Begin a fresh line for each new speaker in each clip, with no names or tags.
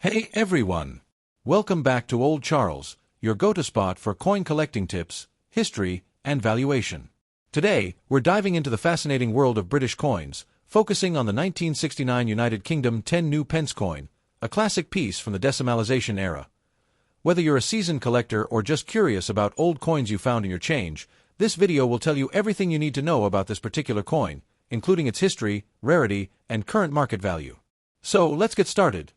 Hey everyone! Welcome back to Old Charles, your go-to spot for coin collecting tips, history, and valuation. Today, we're diving into the fascinating world of British coins, focusing on the 1969 United Kingdom 10 new pence coin, a classic piece from the decimalization era. Whether you're a seasoned collector or just curious about old coins you found in your change, this video will tell you everything you need to know about this particular coin, including its history, rarity, and current market value. So, let's get started.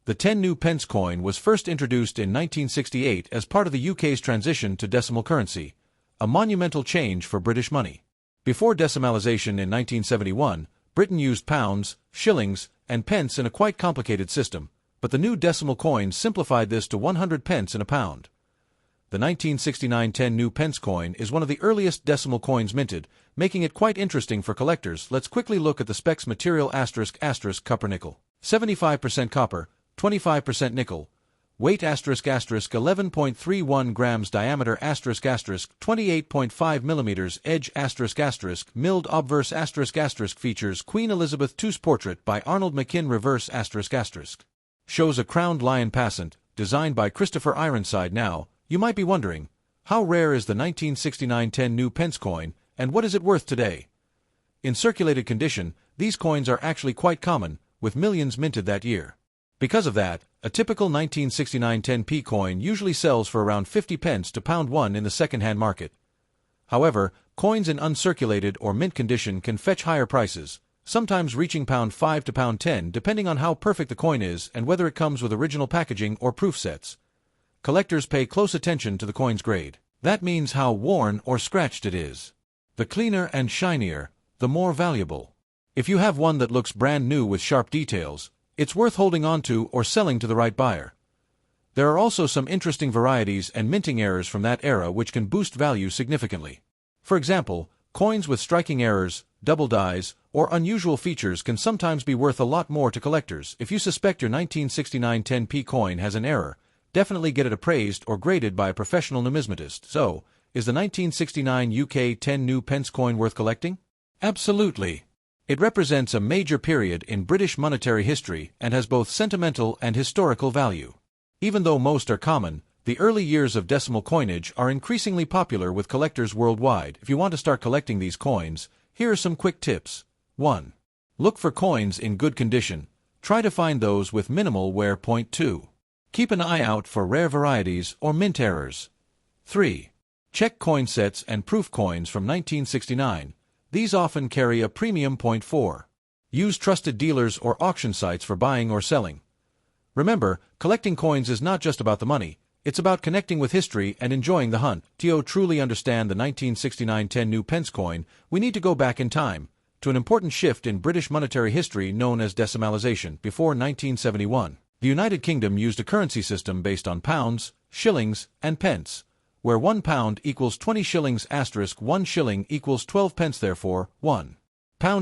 The 10 new pence coin was first introduced in 1968 as part of the UK's transition to decimal currency, a monumental change for British money. Before decimalisation in 1971, Britain used pounds, shillings, and pence in a quite complicated system, but the new decimal coin simplified this to 100 pence in a pound. The 1969 10 new pence coin is one of the earliest decimal coins minted, making it quite interesting for collectors. Let's *quickly look at the specs. Material ** copper nickel, 75% copper, 25% nickel, weight * 11.31 grams, diameter * 28.5 millimeters, edge ** milled obverse ** features Queen Elizabeth II's portrait by Arnold McKinn, reverse ** shows a crowned lion passant, designed by Christopher Ironside. Now, you might be wondering, how rare is the 1969 10 new pence coin, and what is it worth today? In circulated condition, these coins are actually quite common, with millions minted that year. Because of that, a typical 1969 10p coin usually sells for around 50 pence to £1 in the second-hand market. However, coins in uncirculated or mint condition can fetch higher prices, sometimes reaching £5 to £10 depending on how perfect the coin is and whether it comes with original packaging or proof sets. Collectors pay close attention to the coin's grade. That means how worn or scratched it is. The cleaner and shinier, the more valuable. If you have one that looks brand new with sharp details, it's worth holding on to or selling to the right buyer. There are also some interesting varieties and minting errors from that era which can boost value significantly. For example, coins with striking errors, double dies, or unusual features can sometimes be worth a lot more to collectors. If you suspect your 1969 10p coin has an error, definitely get it appraised or graded by a professional numismatist. So, is the 1969 UK 10 new pence coin worth collecting? Absolutely. It represents a major period in British monetary history and has both sentimental and historical value. Even though most are common, the early years of decimal coinage are increasingly popular with collectors worldwide. If you want to start collecting these coins, here are some quick tips. 1. Look for coins in good condition. Try to find those with minimal wear. 2. Keep an eye out for rare varieties or mint errors. 3. Check coin sets and proof coins from 1969. These often carry a premium. 4. Use trusted dealers or auction sites for buying or selling. Remember, collecting coins is not just about the money, it's about connecting with history and enjoying the hunt. To truly understand the 1969 10 new pence coin, we need to go back in time, to an important shift in British monetary history known as decimalisation. Before 1971, the United Kingdom used a currency system based on pounds, shillings, and pence, where £1 equals 20 shillings * 1 shilling equals 12 pence. Therefore, £1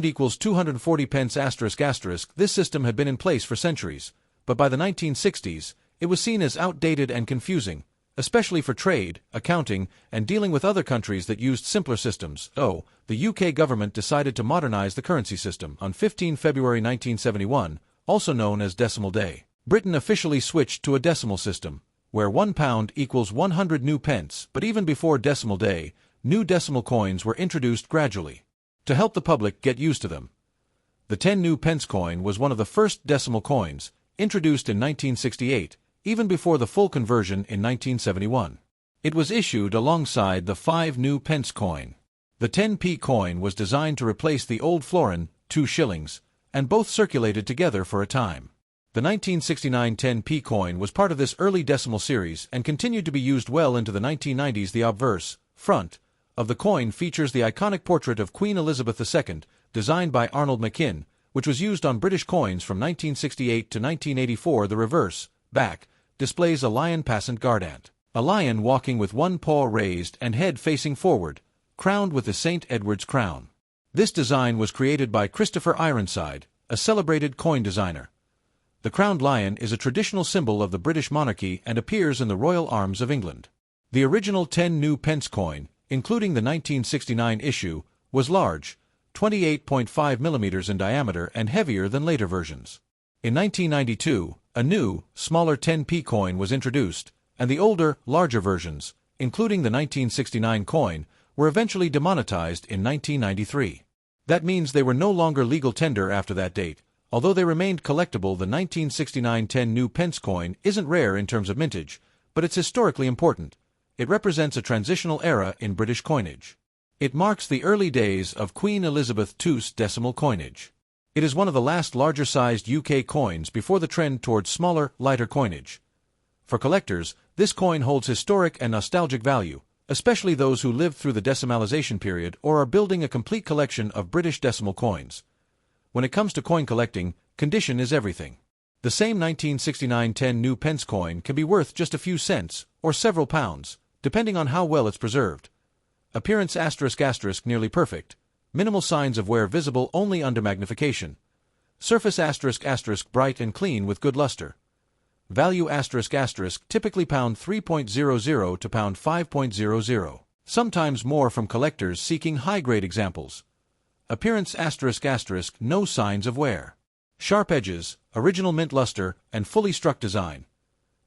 equals 240 pence *. This system had been in place for centuries, but by the 1960s, it was seen as outdated and confusing, especially for trade, accounting, and dealing with other countries that used simpler systems. So, the UK government decided to modernize the currency system. On 15 February 1971, also known as Decimal Day, Britain officially switched to a decimal system, where £1 equals 100 new pence. But even before Decimal Day, new decimal coins were introduced gradually, to help the public get used to them. The 10 new pence coin was one of the first decimal coins, introduced in 1968, even before the full conversion in 1971. It was issued alongside the 5 new pence coin. The 10p coin was designed to replace the old florin, 2 shillings, and both circulated together for a time. The 1969 10p coin was part of this early decimal series and continued to be used well into the 1990s. The obverse, front, of the coin features the iconic portrait of Queen Elizabeth II, designed by Arnold McKinn, which was used on British coins from 1968 to 1984. The reverse, back, displays a lion passant guardant, a lion walking with one paw raised and head facing forward, crowned with the St. Edward's crown. This design was created by Christopher Ironside, a celebrated coin designer. The crowned lion is a traditional symbol of the British monarchy and appears in the Royal Arms of England. The original 10 new pence coin, including the 1969 issue, was large, 28.5 millimeters in diameter and heavier than later versions. In 1992, a new, smaller 10p coin was introduced, and the older, larger versions, including the 1969 coin, were eventually demonetized in 1993. That means they were no longer legal tender after that date. Although they remained collectible, the 1969 10 new pence coin isn't rare in terms of mintage, but it's historically important. It represents a transitional era in British coinage. It marks the early days of Queen Elizabeth II's decimal coinage. It is one of the last larger-sized UK coins before the trend towards smaller, lighter coinage. For collectors, this coin holds historic and nostalgic value, especially those who lived through the decimalization period or are building a complete collection of British decimal coins. When it comes to coin collecting, condition is everything. The same 1969 10 new pence coin can be worth just a few cents or several pounds, depending on how well it's preserved. Appearance *** nearly perfect. Minimal signs of wear visible only under magnification. Surface *** bright and clean with good luster. Value *** typically £3.00 to £5.00. Sometimes more from collectors seeking high-grade examples. Appearance *** no signs of wear. Sharp edges, original mint luster, and fully struck design.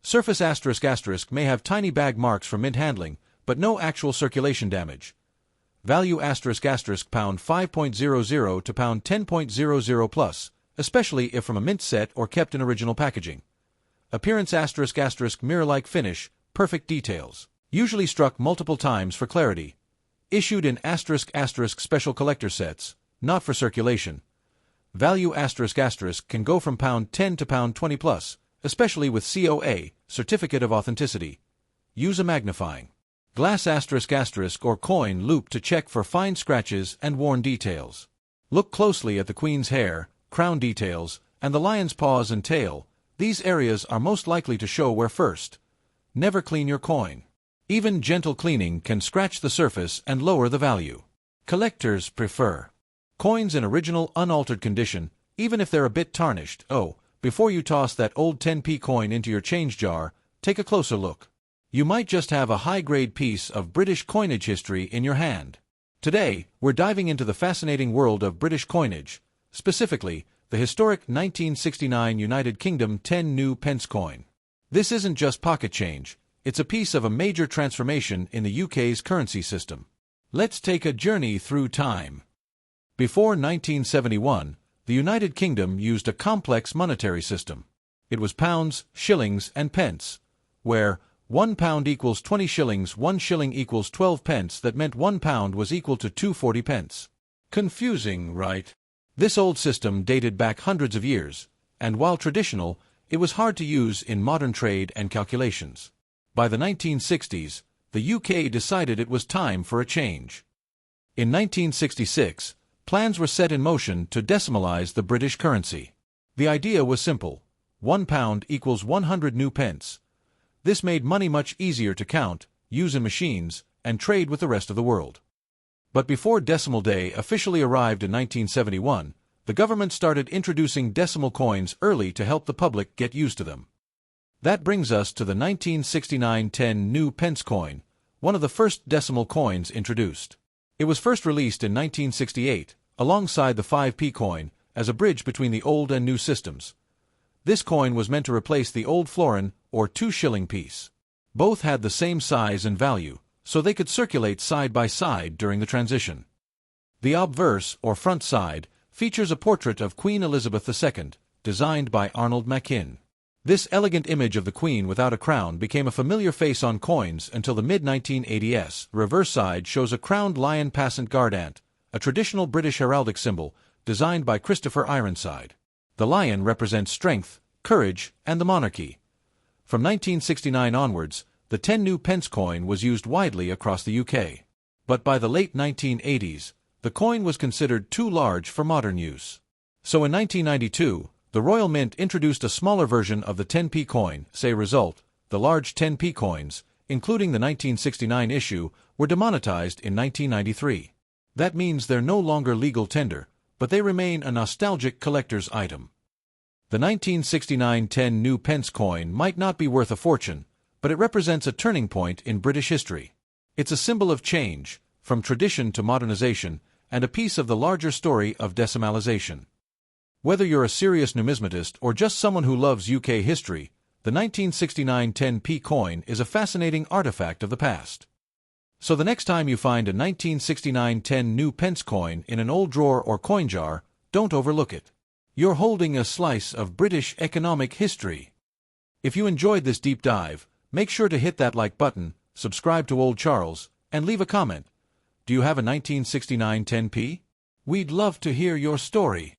Surface *** may have tiny bag marks from mint handling, but no actual circulation damage. Value £5.00 to £10.00 plus, especially if from a mint set or kept in original packaging. Appearance *** mirror-like finish, perfect details. Usually struck multiple times for clarity. Issued in *** special collector sets, not for circulation. Value *** can go from £10 to £20 plus, especially with COA, Certificate of Authenticity. Use a magnifying glass ** or coin loop to check for fine scratches and worn details. Look closely at the queen's hair, crown details, and the lion's paws and tail. These areas are most likely to show wear first. Never clean your coin. Even gentle cleaning can scratch the surface and lower the value. Collectors prefer coins in original, unaltered condition, even if they're a bit tarnished. Before you toss that old 10p coin into your change jar, take a closer look. You might just have a high-grade piece of British coinage history in your hand. Today, we're diving into the fascinating world of British coinage, specifically the historic 1969 United Kingdom 10 new pence coin. This isn't just pocket change, it's a piece of a major transformation in the UK's currency system. Let's take a journey through time. Before 1971, the United Kingdom used a complex monetary system. It was pounds, shillings, and pence, where £1 equals 20 shillings, 1 shilling equals 12 pence. That meant £1 was equal to 240 pence. Confusing, right? This old system dated back hundreds of years, and while traditional, it was hard to use in modern trade and calculations. By the 1960s, the UK decided it was time for a change. In 1966, plans were set in motion to decimalize the British currency. The idea was simple: £1 equals 100 new pence. This made money much easier to count, use in machines, and trade with the rest of the world. But before decimal day officially arrived in 1971, the government started introducing decimal coins early to help the public get used to them. That brings us to the 1969 10 new pence coin, one of the first decimal coins introduced. It was first released in 1968, alongside the 5p coin, as a bridge between the old and new systems. This coin was meant to replace the old florin, or 2-shilling piece. Both had the same size and value, so they could circulate side by side during the transition. The obverse, or front side, features a portrait of Queen Elizabeth II, designed by Arnold Machin. This elegant image of the Queen without a crown became a familiar face on coins until the mid-1980s. The reverse side shows a crowned lion passant guardant, a traditional British heraldic symbol, designed by Christopher Ironside. The lion represents strength, courage, and the monarchy. From 1969 onwards, the 10 new pence coin was used widely across the UK. But by the late 1980s, the coin was considered too large for modern use. So in 1992, the Royal Mint introduced a smaller version of the 10p coin. Result, the large 10p coins, including the 1969 issue, were demonetized in 1993. That means they're no longer legal tender, but they remain a nostalgic collector's item. The 1969 10 new pence coin might not be worth a fortune, but it represents a turning point in British history. It's a symbol of change, from tradition to modernization, and a piece of the larger story of decimalization. Whether you're a serious numismatist or just someone who loves UK history, the 1969 10p coin is a fascinating artifact of the past. So the next time you find a 1969 10 new pence coin in an old drawer or coin jar, don't overlook it. You're holding a slice of British economic history. If you enjoyed this deep dive, make sure to hit that like button, subscribe to Old Charles, and leave a comment. Do you have a 1969 10p? We'd love to hear your story.